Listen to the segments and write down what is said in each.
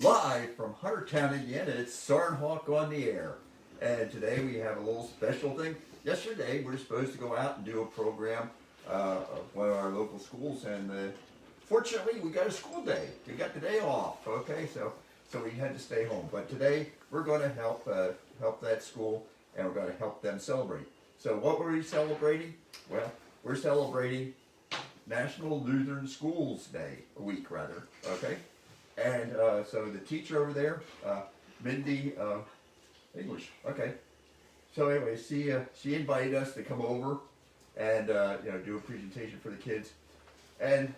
Live from Huntertown, Indiana, it's Soarin on the air. And today we have a little special thing. Yesterday we were supposed to go out and do a program of one of our local schools, and fortunately we got a school day. We got the day off, okay? So we had to stay home. But today we're going to help that school, and we're going to help them celebrate. So what were we celebrating? Well, we're celebrating National Lutheran Schools Day, week rather, okay? And so the teacher over there, Mindy, English, okay. So anyway, she invited us to come over and do a presentation for the kids. And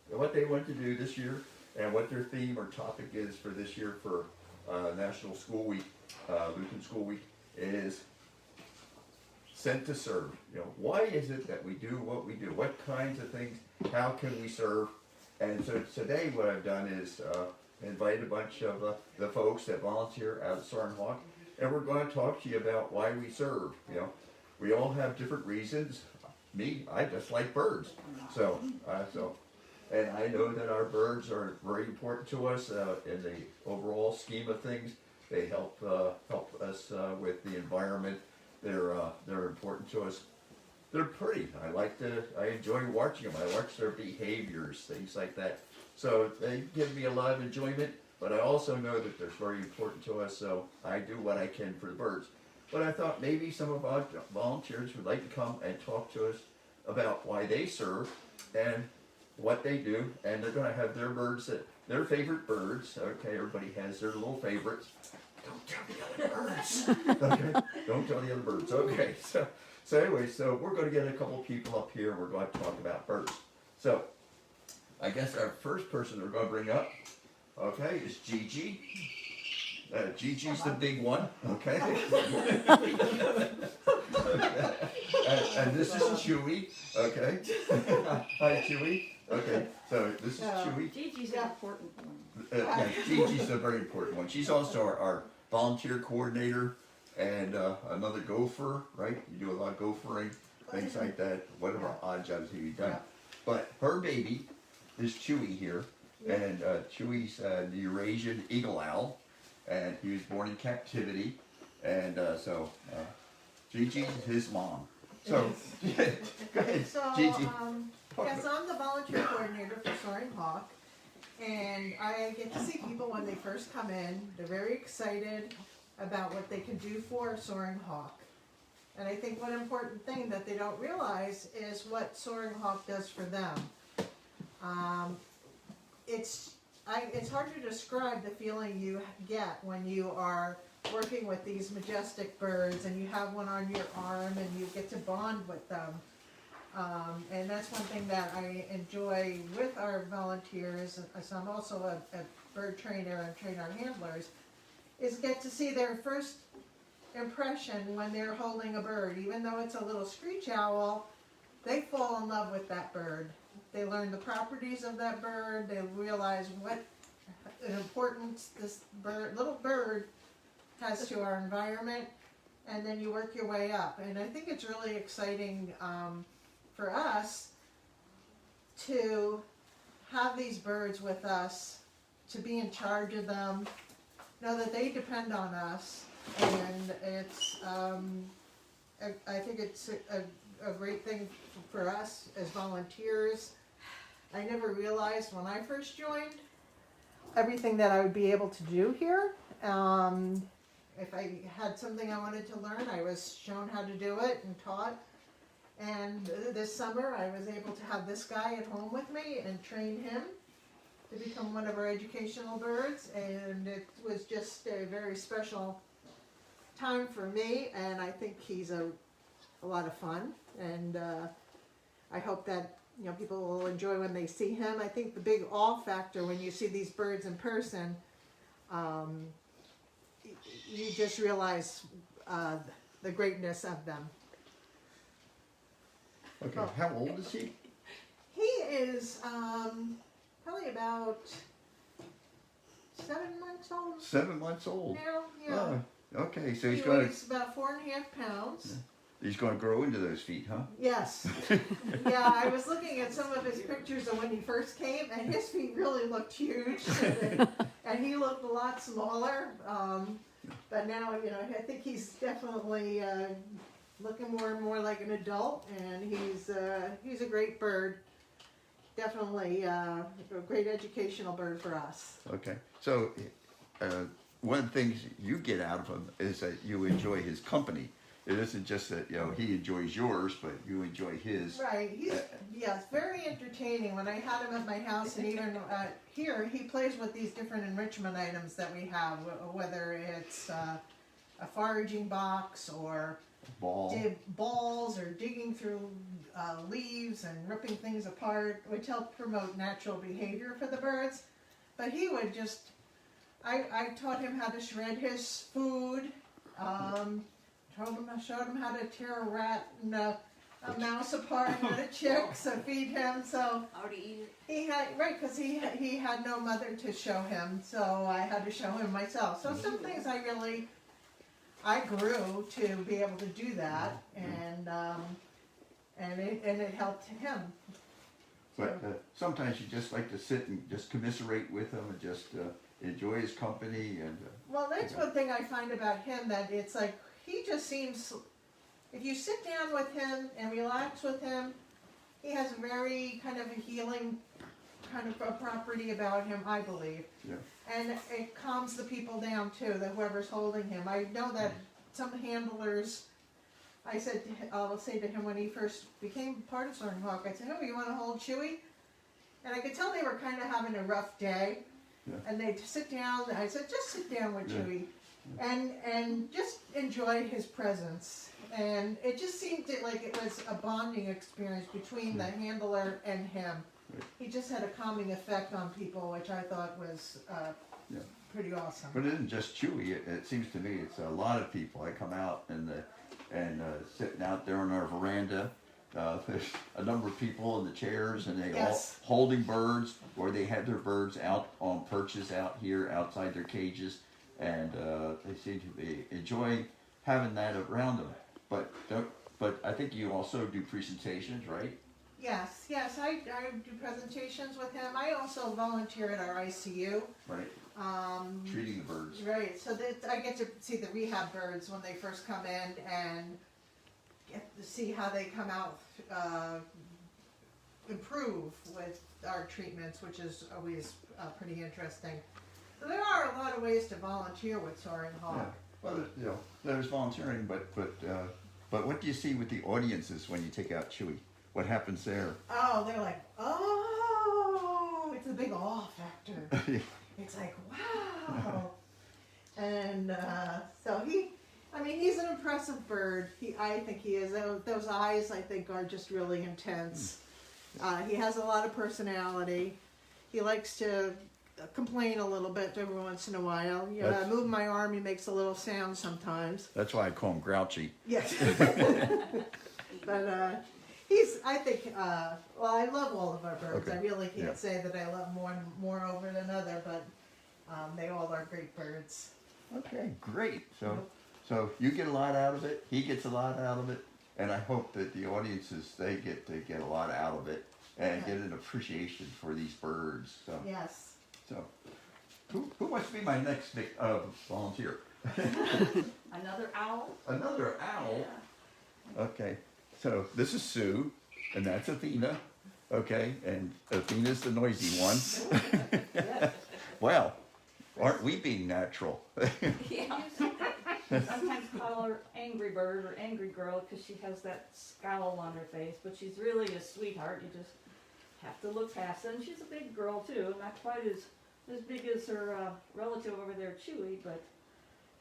what they want to do this year, and what their theme or topic is for this year for National School Week, Lutheran School Week, is sent to serve. Why is it that we do what we do? What kinds of things? How can we serve? And so today what I've done is invite a bunch of the folks that volunteer out at Soarin, and we're going to talk to you about why we serve. We all have different reasons. Me, I just like birds. And I know that our birds are very important to us in the overall scheme of things. They help us with the environment. They're important to us. They're pretty. I enjoy watching them. I watch their behaviors, things like that. So they give me a lot of enjoyment, but I also know that they're very important to us, so I do what I can for the birds. But I thought maybe some of our volunteers would like to come and talk to us about why they serve and what they do, and they're going to have their birds, their favorite birds. Okay, everybody has their little favorites. Don't tell the other birds. Okay, don't tell the other birds. Okay, so anyway, so we're going to get a couple people up here, and we're going to talk about birds. So I guess our first person we're going to bring up, okay, is Gigi. Gigi's the big one, okay? And this is Chewy, okay? Hi, Chewy. Okay, so this is Chewy. Gigi's an important one. Yeah, Gigi's a very important one. She's also our volunteer coordinator and another gopher, right? You do a lot of gophering, things like that, whatever odd jobs you've done. But her baby is Chewy here, and Chewy's the Eurasian eagle owl, and he was born in captivity, and Gigi's his mom. So, go ahead, Gigi. Yes, I'm the volunteer coordinator for Soarin Hawk, and I get to see people when they first come in. They're very excited about what they can do for Soarin Hawk. And I think one important thing that they don't realize is what Soarin Hawk does for them. It's hard to describe the feeling you get when you are working with these majestic birds and you have one on your arm and you get to bond with them. And that's one thing that I enjoy with our volunteers, so I'm also a bird trainer and train our handlers, is get to see their first impression when they're holding a bird. Even though it's a little screech owl, they fall in love with that bird. They learn the properties of that bird, they realize what importance this little bird has to our environment, and then you work your way up. And I think it's really exciting for us to have these birds with us, to be in charge of them, know that they depend on us, and it's I think it's a great thing for us as volunteers. I never realized when I first joined everything that I would be able to do here. If I had something I wanted to learn, I was shown how to do it and taught. And this summer I was able to have this guy at home with me and train him to become one of our educational birds, and it was just a very special time for me, and I think he's a lot of fun, and I hope that people will enjoy when they see him. I think the big awe factor when you see these birds in person, you just realize the greatness of them. Okay, how old is he? He is probably about 7 months old. 7 months old. Yeah. Oh, okay, so He weighs about 4.5 pounds. He's going to grow into those feet, huh? Yes. Yeah, I was looking at some of his pictures of when he first came, and his feet really looked huge. And he looked a lot smaller, but now, you know, I think he's definitely looking more and more like an adult, and he's a great bird. Definitely a great educational bird for us. Okay. So, one of the things you get out of him is that you enjoy his company. It isn't just that, you know, he enjoys yours, but you enjoy his. Right, he's, yes, very entertaining. When I had him at my house, and even here, he plays with these different enrichment items that we have, whether it's a foraging box or Ball. balls or digging through leaves and ripping things apart, which help promote natural behavior for the birds. But he would just, I taught him how to shred his food, showed him how to tear a rat and a mouse apart and a chick, so feed him. So How to eat it? he had, right, because he had no mother to show him, so I had to show him myself. So some things I grew to be able to do that, and it helped him. But sometimes you just like to sit and just commiserate with him and just enjoy his company and. Well, that's one thing I find about him, that it's like, he just seems, if you sit down with him and relax with him, he has a very kind of a healing kind of a property about him, I believe. Yeah. And it calms the people down too, that whoever's holding him. I know that some handlers, I'll say to him when he first became part of Soarin Hawk, I said, "Oh, you want to hold Chewy?" And I could tell they were kind of having a rough day. Yeah. And they'd sit down, I said, "Just sit down with Yeah. Chewy and just enjoy his presence." And it just seemed like it was a bonding experience between the handler and him. Right. He just had a calming effect on people, which I thought was Yeah. pretty awesome. But it isn't just Chewy. It seems to me it's a lot of people. I come out and sitting out there on our veranda. There's a number of people in the chairs, and they Yes. all holding birds, or they have their birds out on perches out here outside their cages, and they seem to be enjoying having that around them. But I think you also do presentations, right? Yes, I do presentations with him. I also volunteer at our ICU. Right. Treating the birds. Right, so that I get to see the rehab birds when they first come in and get to see how they come out, improve with our treatments, which is always pretty interesting. So there are a lot of ways to volunteer with Soarin Hawk. Yeah. Well, you know, there's volunteering, but what do you see with the audiences when you take out Chewy? What happens there? Oh, they're like, oh, it's a big awe factor. It's like, wow. And so he's an impressive bird. I think he is. Those eyes, I think, are just really intense. He has a lot of personality. He likes to complain a little bit every once in a while. You know, I move my arm, he makes a little sound sometimes. That's why I call him Grouchy. Yes. But I think, well, I love all of our birds. Okay. I really can't Yeah. say that I love more over than other, but they all are great birds. Okay, great. So you get a lot out of it. He gets a lot out of it, and I hope that the audiences they get to get a lot out of it and get an appreciation for these birds. So Yes. so who wants to be my next volunteer? Another owl? Another owl. Yeah. Okay. So this is Sue, and that's Athena. Okay, and Athena's the noisy one. Yes. Well, aren't we being natural? Yeah. Sometimes call her Angry Bird or Angry Girl because she has that scowl on her face, but she's really a sweetheart. You just have to look past it. And she's a big girl too, not quite as big as her relative over there, Chewy, but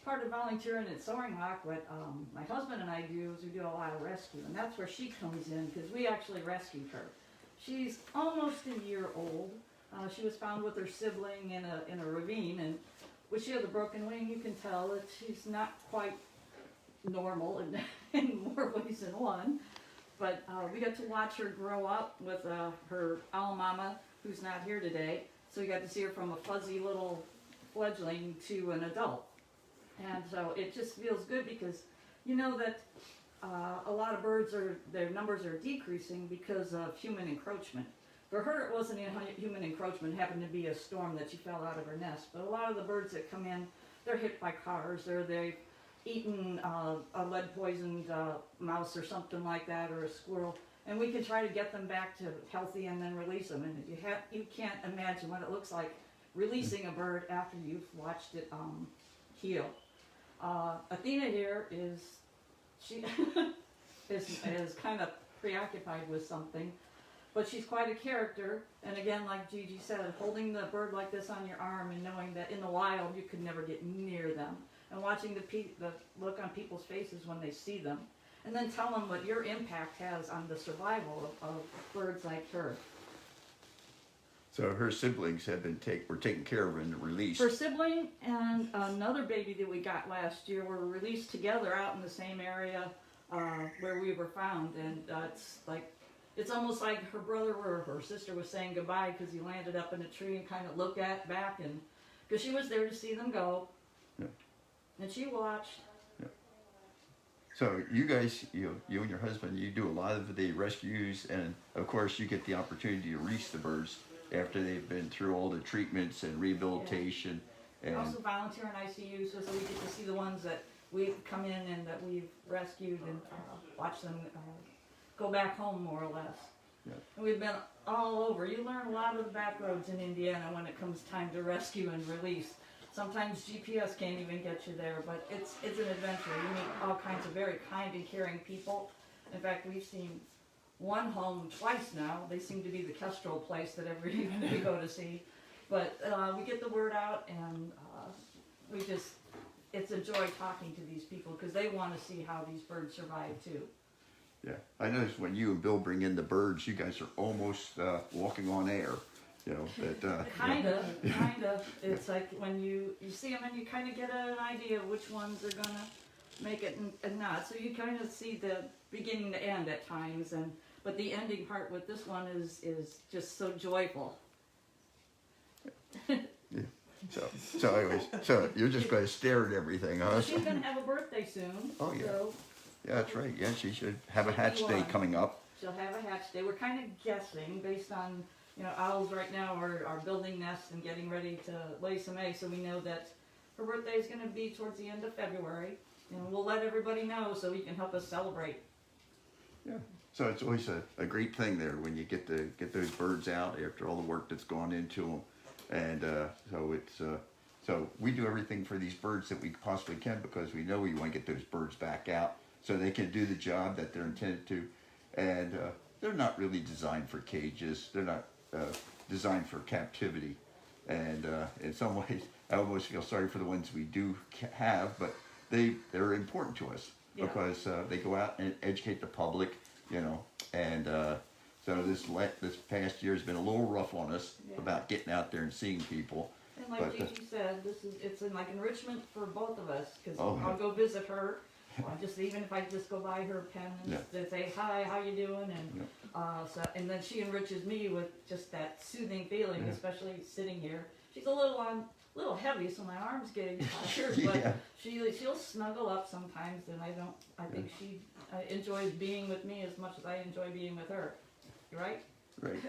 part of volunteering at Soarin Hawk, what my husband and I do is we do a lot of rescue, and that's where she comes in because we actually rescued her. She's almost a year old. She was found with her sibling in a ravine, and when she has a broken wing, you can tell that she's not quite normal in more ways than one. But we got to watch her grow up with her owl mama, who's not here today. So we got to see her from a fuzzy little fledgling to an adult. And so it just feels good because you know that a lot of birds their numbers are decreasing because of human encroachment. for her, it wasn't human encroachment. It happened to be a storm that she fell out of her nest. But a lot of the birds that come in, they're hit by cars, or they've eaten a lead-poisoned mouse or something like that, or a squirrel. And we can try to get them back to healthy and then release them. And you can't imagine what it looks like releasing a bird after you've watched it heal. Athena here she is kind of preoccupied with something, but she's quite a character. And again, like Gigi said, holding the bird like this on your arm and knowing that in the wild you could never get near them, and watching the look on people's faces when they see them, and then tell them what your impact has on the survival of birds like her. So her siblings were taken care of and released. Her sibling and another baby that we got last year were released together out in the same area where we were found, and it's almost like her brother or her sister was saying goodbye, because he landed up in a tree and kind of looked back, and because she was there to see them go, yeah. And she watched. Yeah. So you guys, you and your husband, you do a lot of the rescues, and of course you get the opportunity to release the birds after they've been through all the treatments and rehabilitation. Yeah. And also volunteer in ICU, so we get to see the ones that we've come in and that we've rescued, and watch them go back home, more or less. Yeah. And we've been all over. You learn a lot of the back roads in Indiana when it comes time to rescue and release. Sometimes GPS can't even get you there, but it's an adventure. You meet all kinds of very kind and caring people. In fact, we've seen one home twice now. They seem to be the Kestrel place that every evening we go to see. But we get the word out, and it's a joy talking to these people, because they want to see how these birds survive too. yeah, I noticed when you and Bill bring in the birds, you guys are almost walking on air. You know that. Kinda. It's like when you see them and you kind of get an idea of which ones are gonna make it and not. So you kind of see the beginning to end at times, but the ending part with this one is just so joyful. Yeah. So anyways, so you're just going to stare at everything, huh? She's gonna have a birthday soon. Oh, yeah. So Yeah, that's right. Yeah, she should have a hatch day 51. coming up. She'll have a hatch day. We're kind of guessing based on, owls right now are building nests and getting ready to lay some eggs, so we know that her birthday is going to be towards the end of February, and we'll let everybody know so we can help us celebrate. Yeah. So it's always a great thing there when you get those birds out after all the work that's gone into them, and so we do everything for these birds that we possibly can, because we know we want to get those birds back out so they can do the job that they're intended to, and they're not really designed for cages. They're not designed for captivity, and in some ways I almost feel sorry for the ones we do have, but they're important to us. Yeah. Because they go out and educate the public, and so this past year has been a little rough on us. Yeah. About getting out there and seeing people. And like Gigi said, it's like enrichment for both of us, because I'll go visit her. Even if I just go by her pen and say hi, how you doing, and and then she enriches me with just that soothing feeling, especially sitting here. She's a little heavy, so my arm's getting tired, but she'll snuggle up sometimes, and I think she enjoys being with me as much as I enjoy being with her. You right? Right.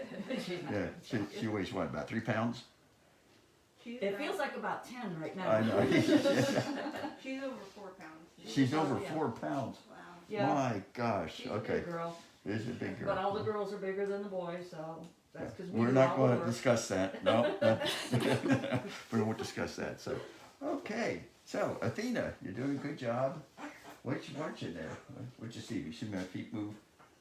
Yeah. She weighs what, about 3 pounds? It feels like about 10 right now. I know. She's over 4 pounds. She's over 4 pounds. Wow. Yeah. My gosh. She's Okay. a big girl. She's a big girl. But all the girls are bigger than the boys, so that's because we're not going to discuss that. No. We won't discuss that. So, okay. So, Athena, you're doing a good job. Weren't you there? What'd you see? You see my feet move?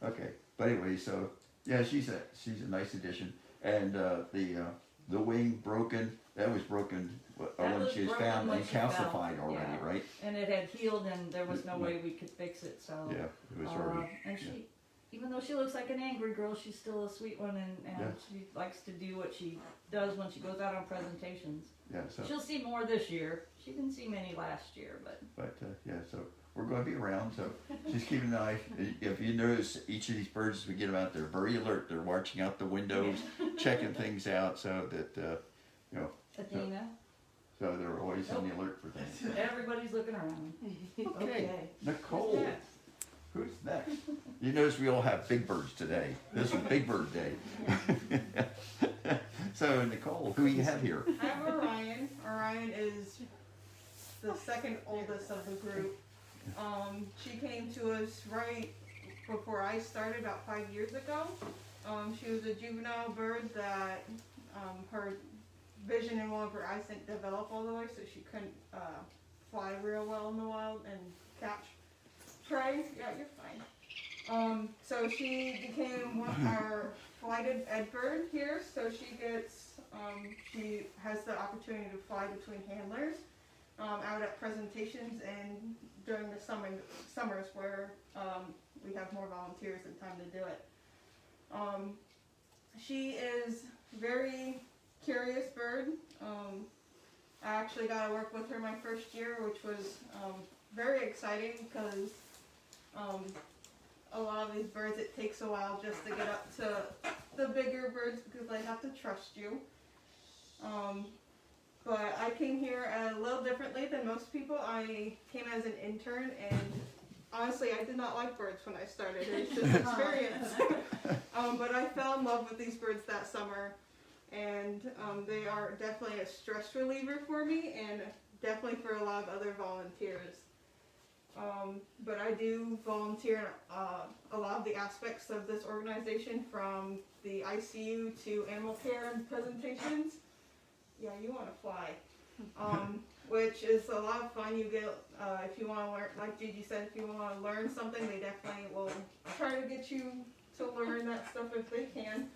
Okay. But anyway, so yeah, she's a nice addition. And the wing broken. That was broken when she was found and calcified already, right? And it had healed, and there was no way we could fix it. So yeah, it was already. And she, even though she looks like an angry girl, she's still a sweet one, and she likes to do what she does when she goes out on presentations. Yeah, so she'll see more this year. She didn't see many last year, but yeah, so we're going to be around. So just keep an eye. If you notice, each of these birds, as we get them out, they're very alert. They're watching out the windows, checking things out, so that Athena. So they're always on the alert for things. Everybody's looking around. Okay. Nicole. Who's next? You notice we all have big birds today. This is Big Bird Day. So Nicole, who you have here? I have Orion. Orion is the second oldest of the group. She came to us right before I started, about 5 years ago. She was a juvenile bird that her vision in one of her eyes didn't develop all the way, so she couldn't fly real well in the wild and catch prey. Yeah, you're fine. So she became our flighted ed bird here. So she has the opportunity to fly between handlers out at presentations and during the summers where we have more volunteers and time to do it. She is very curious bird. I actually got to work with her my first year, which was very exciting because a lot of these birds, it takes a while just to get up to the bigger birds because they have to trust you. But I came here a little differently than most people. I came as an intern, and honestly, I did not like birds when I started. It's just experience. But I fell in love with these birds that summer, and they are definitely a stress reliever for me, and definitely for a lot of other volunteers. But I do volunteer in a lot of the aspects of this organization, from the ICU to animal care and presentations. Yeah, you want to fly, which is a lot of fun. You get, if you want to learn, like Gigi said, if you want to learn something, they definitely will try to get you to learn that stuff if they can.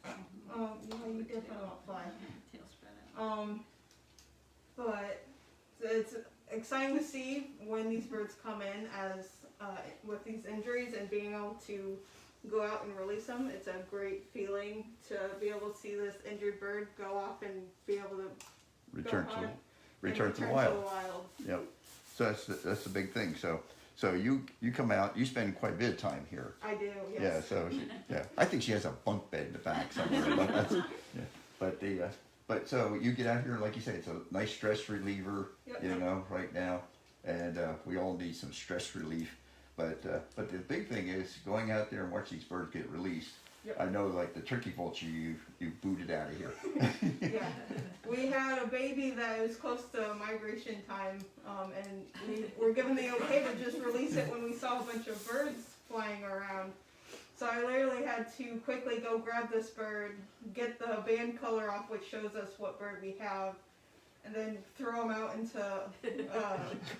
Yeah, you definitely want to fly. But it's exciting to see when these birds come in as with these injuries and being able to go out and release them. It's a great feeling to be able to see this injured bird go off and be able to Return go to hunt return and to the return wild. to the wild. Yep. So that's the big thing. So you come out. You spend quite a bit of time here. I do, yes. Yeah. So yeah, I think she has a bunk bed in the back somewhere. But that's, yeah. But so you get out here, like you say, it's a nice stress reliever. Yep. You know, right now, and we all need some stress relief. But the big thing is going out there and watch these birds get released. Yep. I know, like the turkey vulture, you booted out of here. Yeah, we had a baby that was close to migration time, and we were given the okay to just release it when we saw a bunch of birds flying around. So I literally had to quickly go grab this bird, get the band color off, which shows us what bird we have, and then throw him out into the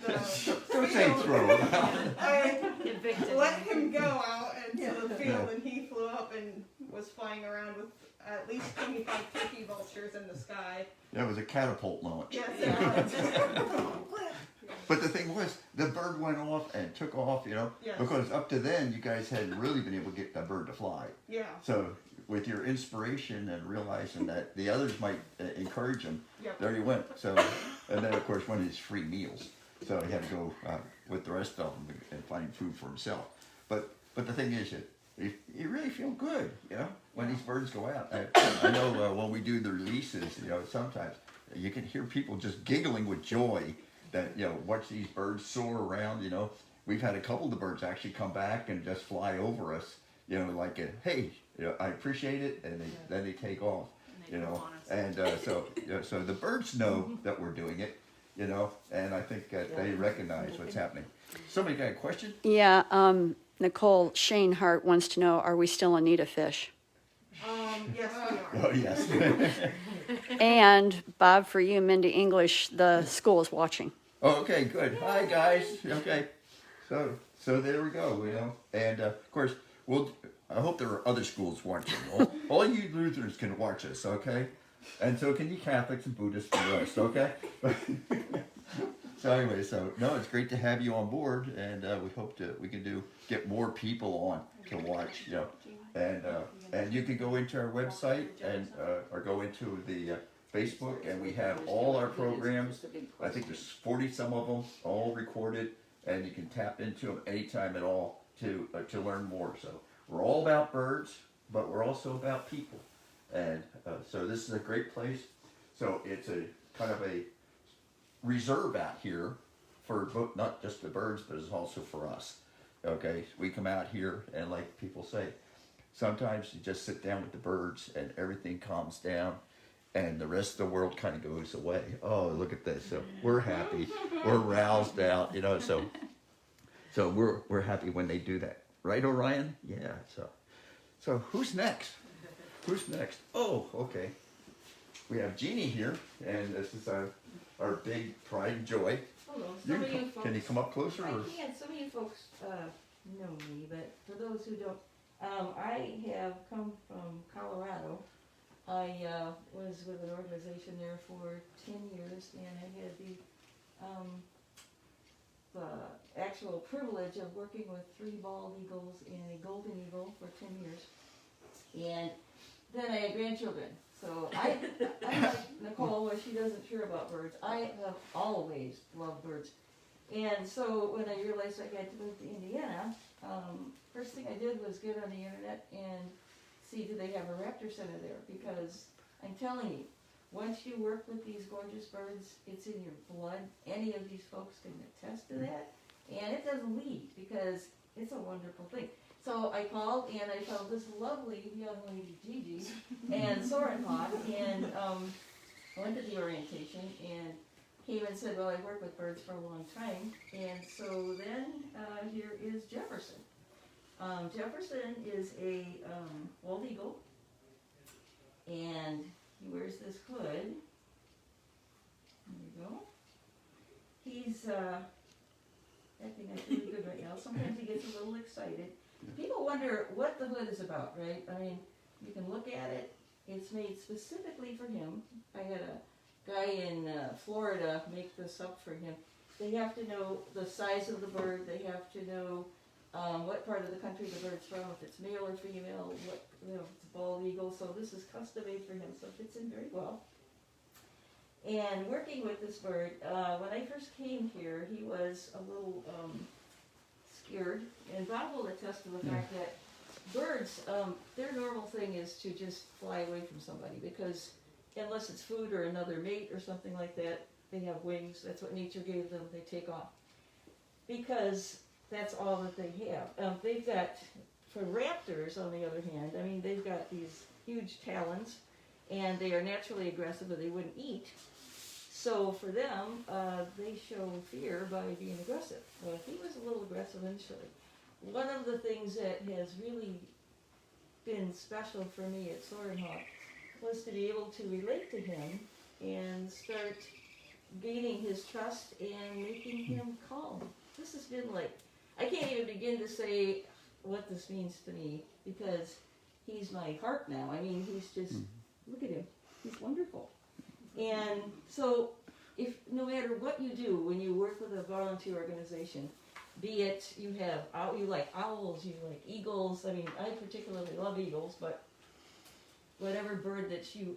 Don't say field. throw him out. I Evicted. let him go out into the field, and he flew up and was flying around with at least 25 turkey vultures in the sky. That was a catapult launch. Yes, But the thing was, the bird went off and took off, you know, Yes. because up to then you guys hadn't really been able to get that bird to fly. yeah, So with your inspiration and realizing that the others might encourage him, yep. there you went. So, and then of course one of his free meals. So he had to go with the rest of them and find food for himself. But the thing is, you really feel good, you know, when these birds go out. I know when we do the releases, you know, sometimes you can hear people just giggling with joy that, you know, watch these birds soar around. You know, we've had a couple of the birds actually come back and just fly over us, you know, like hey, you know, I appreciate it, and then they take off, you know, and so the birds know that we're doing it, you know, and I think that they recognize what's happening. Somebody got a question? Yeah, Nicole, Shane Hart wants to know, are we still in need of fish? Yes, we are. Oh yes. And Bob, for you, Mindy English, the school is watching. Oh, okay, good. Hi guys. Okay, so there we go. You know, and of course I hope there are other schools watching. All you Lutherans can watch us, okay? And so can you Catholics and Buddhists and the rest, okay? So anyway, no, it's great to have you on board, and we hope we can get more people on to watch, you know, and you can go into our website and or go into the Facebook, and we have all our programs. I think there's 40 some of them, all recorded, and you can tap into them anytime at all to learn more. So we're all about birds, but we're also about people, and so this is a great place. So it's a kind of a reserve out here for not just the birds, but it's also for us. Okay, we come out here and like people say, sometimes you just sit down with the birds and everything calms down and the rest of the world kind of goes away. Oh, look at this. So we're happy. We're roused out, you know, so we're happy when they do that. Right, Orion? Yeah, so who's next? Who's next? Oh, okay. We have Jeannie here, and this is our big pride and joy. Hello, You some can, of you come, folks. can you come up closer? I Or? can. Some of you folks know me, but for those who don't, I have come from Colorado. I was with an organization there for 10 years, and I had the actual privilege of working with 3 bald eagles and a golden eagle for 10 years. And then I had grandchildren. So I'm like Nicole, where she doesn't care about birds. I have always loved birds. And so when I realized I had to move to Indiana, first thing I did was get on the internet and see do they have a raptor center there, because I'm telling you, once you work with these gorgeous birds, it's in your blood. Any of these folks can attest to that, and it doesn't leave because it's a wonderful thing. So I called and I found this lovely young lady, Gigi, and Soarin Hawk, and I went to the orientation and came and said, well, I worked with birds for a long time, and so then here is Jefferson. Jefferson is a bald eagle, and he wears this hood. There you go. He's acting like really good right now. Sometimes he gets a little excited. People wonder what the hood is about, right? I mean, you can look at it. It's made specifically for him. I had a guy in Florida make this up for him. They have to know the size of the bird. They have to know what part of the country the bird's from, if it's male or female, what, you know, if it's a bald eagle. So this is custom made for him, so it fits in very well. And working with this bird, when I first came here, he was a little scared. And Bob will attest to the fact that birds, their normal thing is to just fly away from somebody, because unless it's food or another mate or something like that, they have wings. That's what nature gave them. They take off. Because that's all that they have. They've got, for raptors, on the other hand, I mean, they've got these huge talons, and they are naturally aggressive, but they wouldn't eat. So for them, they show fear by being aggressive. Well, he was a little aggressive initially. One of the things that has really been special for me at Soarin Hawk was to be able to relate to him and start gaining his trust and making him calm. This has been like, I can't even begin to say what this means to me, because he's my heart now. I mean, he's just, look at him, he's wonderful. And so, if no matter what you do when you work with a volunteer organization, be it you like owls, you like eagles. I mean, I particularly love eagles, but whatever bird that you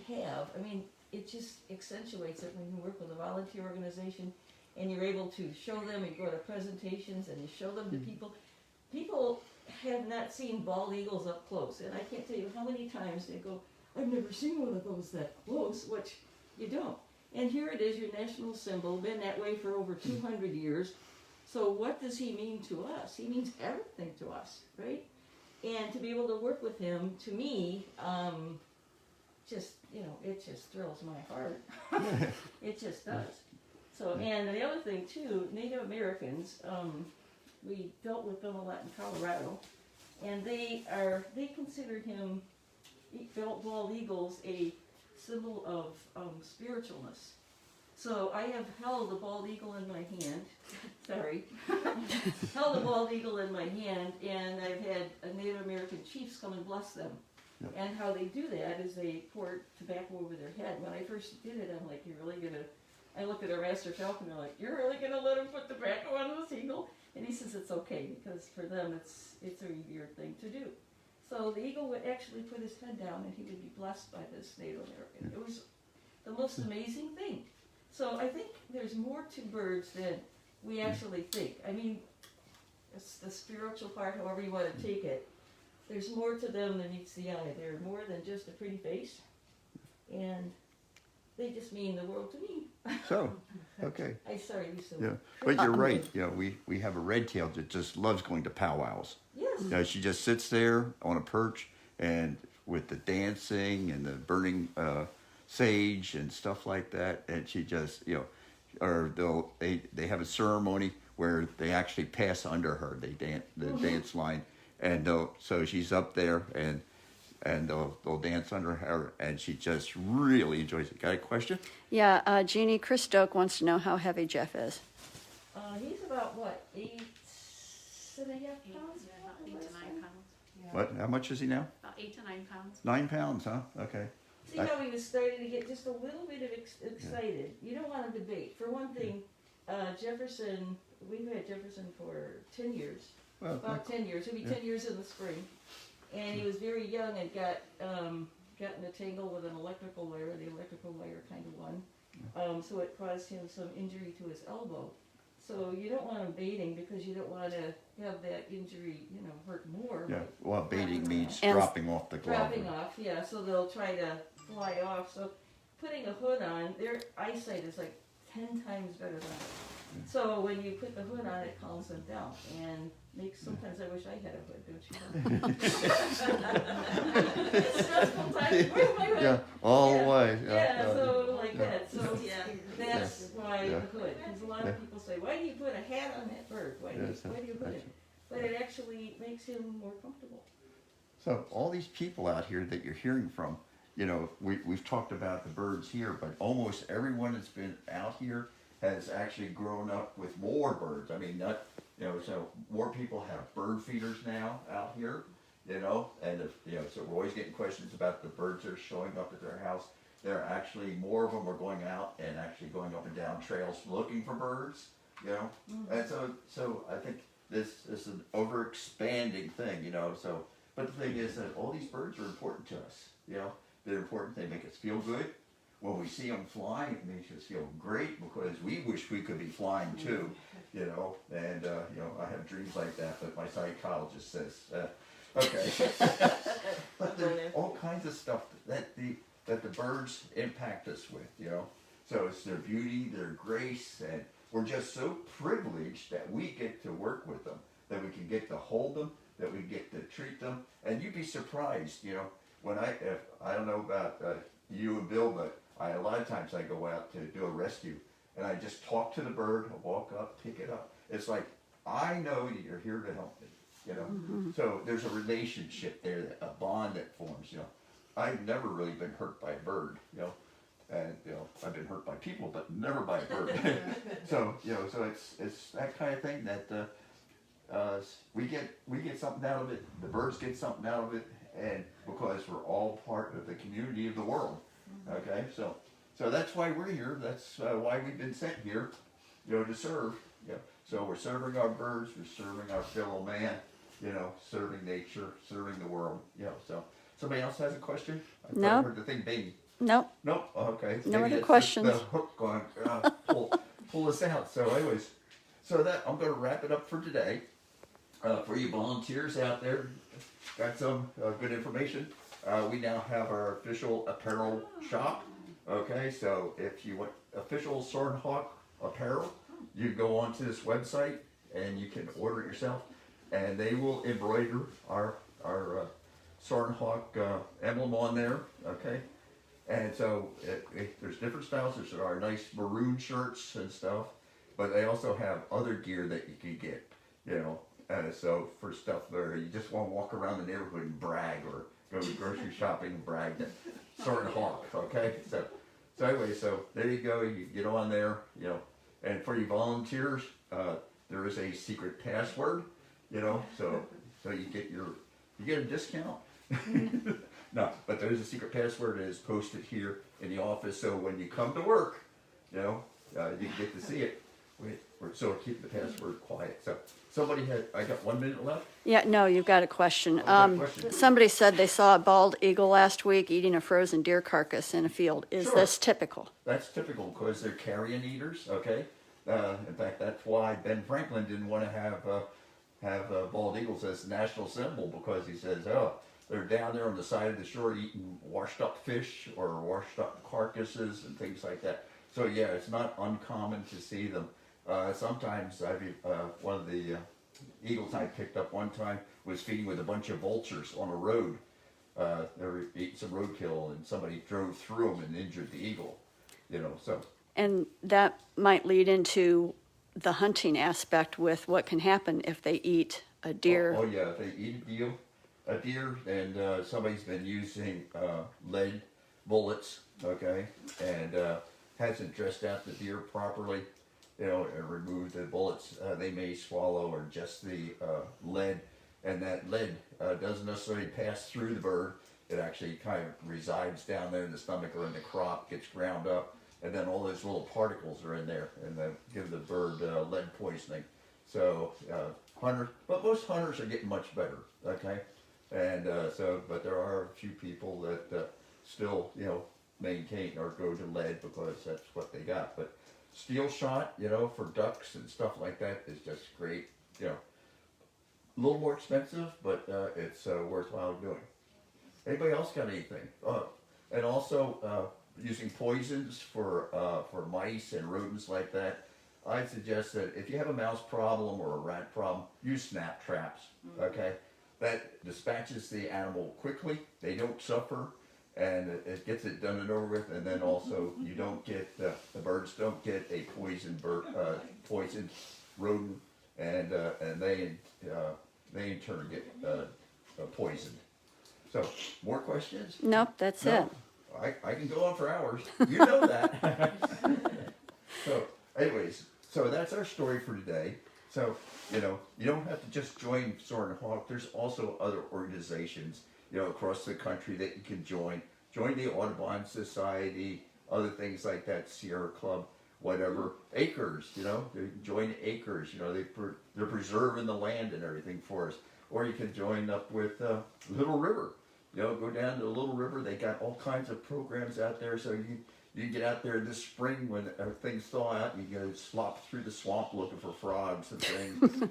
have, I mean, it just accentuates it when you work with a volunteer organization and you're able to show them and go to presentations and you show them to people. People have not seen bald eagles up close, and I can't tell you how many times they go, I've never seen one of those that close, which you don't. And here it is, your national symbol, been that way for over 200 years. So what does he mean to us? He means everything to us, right? And to be able to work with him, to me, just, you know, it just thrills my heart. It just does. So, and the other thing too, Native Americans, we dealt with them a lot in Colorado, and they considered him, bald eagles, a symbol of spiritualness. So I have held a bald eagle in my hand, held a bald eagle in my hand, and I've had Native American chiefs come and bless them. Yep. And how they do that is they pour tobacco over their head. When I first did it, I'm like, you're really gonna, I looked at our master falconer like, you're really gonna let him put tobacco on this eagle? And he says it's okay, because for them it's a revered thing to do. So the eagle would actually put his head down and he would be blessed by this Native American. It was the most amazing thing. So I think there's more to birds than we actually think. I mean, it's the spiritual part, however you want to take it. There's more to them than meets the eye. They're more than just a pretty face. And they just mean the world to me. So, Okay. I'm sorry, you said. Yeah, but you're right. You know, we have a red tail that just loves going to powwows. Yes. You know, she just sits there on a perch and with the dancing and the burning sage and stuff like that, and she just, you know, or they have a ceremony where they actually pass under her. They dance the dance line, and so she's up there and they'll dance under her, and she just really enjoys it. Got a question? Yeah, Jeannie, Chris Doak wants to know how heavy Jeff is. He's about what, 8.5 pounds? Yeah, about 8 to 9 pounds. What? How much is he now? About 8 to 9 pounds. 9 pounds, huh? Okay. See how he was starting to get just a little bit of excited. You don't want to debate. For one thing, Jefferson, we've had Jefferson for 10 years. Well, About 10 years. He'll be 10 years in the spring. And he was very young and got in a tangle with an electrical wire. The electrical wire kind of won. So it caused him some injury to his elbow. So you don't want him baiting because you don't want to have that injury, you know, hurt more. yeah. by Well, baiting means And- dropping off the glove. dropping off, yeah, so they'll try to fly off. So putting a hood on, their eyesight is like 10 times better than ours. So when you put the hood on, it calms them down and makes, sometimes I wish I had a hood, don't you? It's stressful times. Where's my hood? Yeah, all Yeah. the way. Yeah, so like that, so Yeah. that's why Yeah. the hood, because a lot Yeah. of people say, why do you put a hat on that bird? Why do you hood it? But it actually makes him more comfortable. So all these people out here that you're hearing from, you know, we've talked about the birds here, but almost everyone that's been out here has actually grown up with more birds. I mean, not, you know, so more people have bird feeders now out here, you know, and if, you know, so we're always getting questions about the birds that are showing up at their house. They're actually, more of them are going out and actually going up and down trails looking for birds, you know, and so I think this is an over-expanding thing, you know, so, but the thing is that all these birds are important to us, you know, they're important, they make us feel good. When we see them flying, it makes us feel great because we wish we could be flying too, you know, and, you know, I have dreams like that, but my psychologist says, okay. But there's all kinds of stuff that the birds impact us with, you know, so it's their beauty, their grace, and we're just so privileged that we get to work with them, that we can get to hold them, that we get to treat them, and you'd be surprised, you know, when if I don't know about you and Bill, but a lot of times I go out to do a rescue, and I just talk to the bird, I walk up, pick it up. It's like, I know that you're here to help me, you know? So there's a relationship there, a bond that forms, you know? I've never really been hurt by a bird, you know? And, you know, I've been hurt by people, but never by a bird. So, you know, so it's that kind of thing that we get something out of it, the birds get something out of it, and because we're all part of the community of the world. Okay, so that's why we're here. That's why we've been sent here, you know, to serve. Yeah. So we're serving our birds, we're serving our fellow man, you know, serving nature, serving the world. You know, so somebody else has a question? I thought I No. Uh, heard the thing baby. Nope. Nope. Okay. No Maybe other it's questions. The hook going pull us out. So, anyways, so that I'm going to wrap it up for today. For you volunteers out there, got some good information. We now have our official apparel shop. Okay, so if you want official Soarin Hawk apparel, you go onto this website and you can order it yourself, and they will embroider our Soarin Hawk emblem on there. Okay, and so there's different styles. There's our nice maroon shirts and stuff, but they also have other gear that you can get. You know, so for stuff where you just want to walk around the neighborhood and brag, or go grocery shopping and brag that Soarin Hawk. Okay, so anyway, so there you go. You get on there, you know, and for you volunteers, there is a secret password, you know, so you get a discount. No, but there is a secret password that is posted here in the office, so when you come to work, you know, you get to see it. So keep the password quiet. So I got 1 minute left. Yeah, no, you've got a question. got a question. Somebody said they saw a bald eagle last week eating a frozen deer carcass in a field. Is Sure. this typical? That's typical because they're carrion eaters. Okay, in fact, that's why Ben Franklin didn't want to have bald eagles as the national symbol, because he says, oh, they're down there on the side of the shore eating washed up fish or washed up carcasses and things like that. So yeah, it's not uncommon to see them. Sometimes one of the eagles I picked up one time was feeding with a bunch of vultures on a road. They were eating some roadkill, and somebody drove through them and injured the eagle. So And that might lead into the hunting aspect with what can happen if they eat a deer. Oh yeah, if they eat a deer, and somebody's been using lead bullets, okay, and hasn't dressed out the deer properly, and removed the bullets, they may swallow or just the lead, and that lead doesn't necessarily pass through the bird. It actually kind of resides down there in the stomach or in the crop, gets ground up, and then all those little particles are in there, and they give the bird lead poisoning. So but most hunters are getting much better, okay? And but there are a few people that still, maintain or go to lead because that's what they got. But steel shot, for ducks and stuff like that is just great. A little more expensive, but it's worthwhile doing. Anybody else got anything? And also using poisons for mice and rodents like that. I suggest that if you have a mouse problem or a rat problem, use snap traps. Okay, that dispatches the animal quickly. They don't suffer, and it gets it done and over with. And then also you don't get the birds don't get a poisoned rodent, and they in turn get poisoned. So more questions? Nope, that's No, it. I can go on for hours. You know that. So, anyways, so that's our story for today. So, you don't have to just join Soarin' Hawk. There's also other organizations, across the country that you can join. Join the Audubon Society, other things like that, Sierra Club, whatever. Acres, join Acres. They're preserving the land and everything for us. Or you can join up with Little River. Go down to Little River. They got all kinds of programs out there. So you get out there this spring when things thaw out. You go slop through the swamp looking for frogs and things.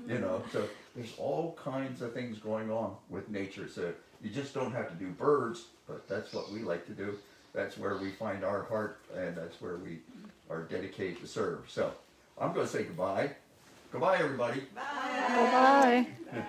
So there's all kinds of things going on with nature. So you just don't have to do birds, but that's what we like to do. That's where we find our heart, and that's where we are dedicated to serve. So I'm going to say goodbye. Goodbye, everybody. Bye. Bye.